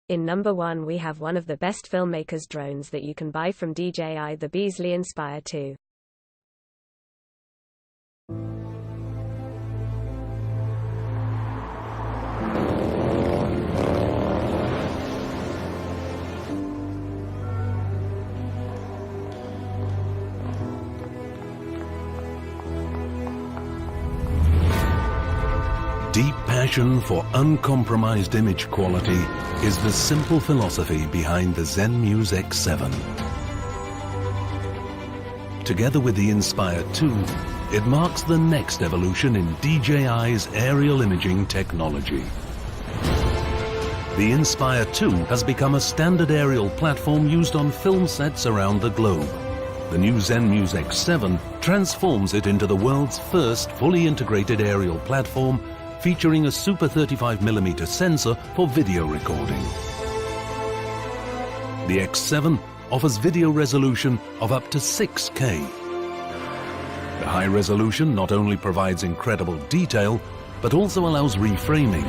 In number 1 we have one of the best filmmakers drones that you can buy from DJI, the Beazley Inspire 2. Deep passion for uncompromised image quality is the simple philosophy behind the ZenMuse X7. Together with the Inspire 2, it marks the next evolution in DJI's aerial imaging technology. The Inspire 2 has become a standard aerial platform used on film sets around the globe. The new ZenMuse X7 transforms it into the world's first fully integrated aerial platform, featuring a Super 35mm sensor for video recording. The X7 offers video resolution of up to 6K. The high resolution not only provides incredible detail, but also allows reframing.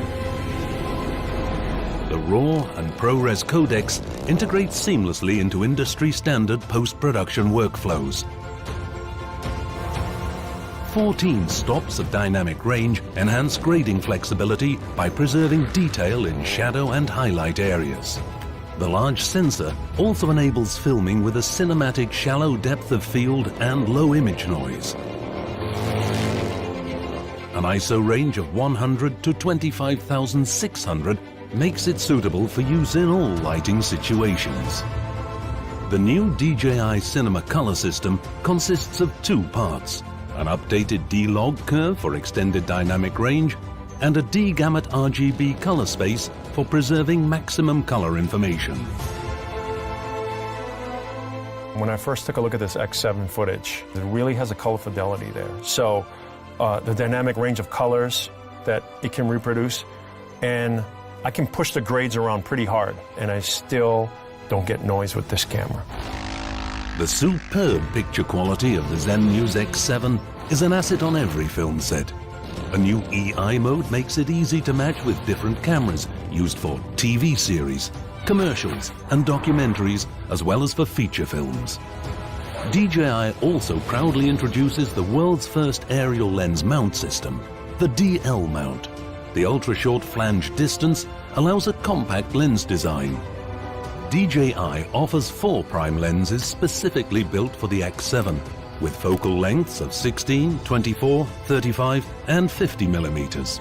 The RAW and ProRes codecs integrate seamlessly into industry-standard post-production workflows. 14 stops of dynamic range enhance grading flexibility by preserving detail in shadow and highlight areas. The large sensor also enables filming with a cinematic shallow depth of field and low image noise. An ISO range of 100 to 25,600 makes it suitable for use in all lighting situations. The new DJI Cinema color system consists of 2 parts. An updated D-log curve for extended dynamic range, and a D-gamut RGB color space for preserving maximum color information. When I first took a look at this X7 footage, it really has a color fidelity there. So the dynamic range of colors that it can reproduce, and I can push the grades around pretty hard, and I still don't get noise with this camera. The superb picture quality of the ZenMuse X7 is an asset on every film set. A new EI mode makes it easy to match with different cameras used for TV series, commercials and documentaries, as well as for feature films. DJI also proudly introduces the world's first aerial lens mount system, the DL mount. The ultra-short flange distance allows a compact lens design. DJI offers 4 prime lenses specifically built for the X7, with focal lengths of 16, 24, 35 and 50 millimeters.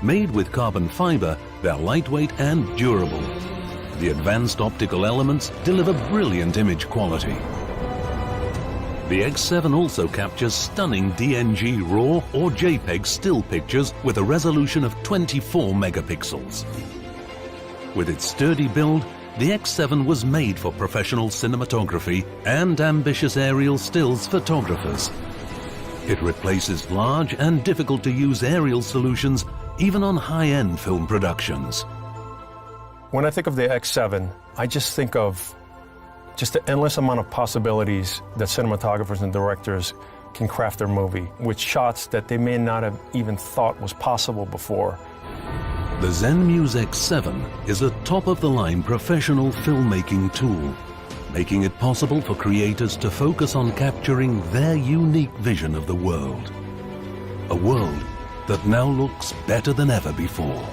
Made with carbon fiber, they're lightweight and durable. The advanced optical elements deliver brilliant image quality. The X7 also captures stunning DNG RAW or JPEG still pictures with a resolution of 24 megapixels. With its sturdy build, the X7 was made for professional cinematography and ambitious aerial stills photographers. It replaces large and difficult-to-use aerial solutions even on high-end film productions. When I think of the X7, I just think of just the endless amount of possibilities that cinematographers and directors can craft their movie with shots that they may not have even thought was possible before. The ZenMuse X7 is a top-of-the-line professional filmmaking tool, making it possible for creators to focus on capturing their unique vision of the world. A world that now looks better than ever before.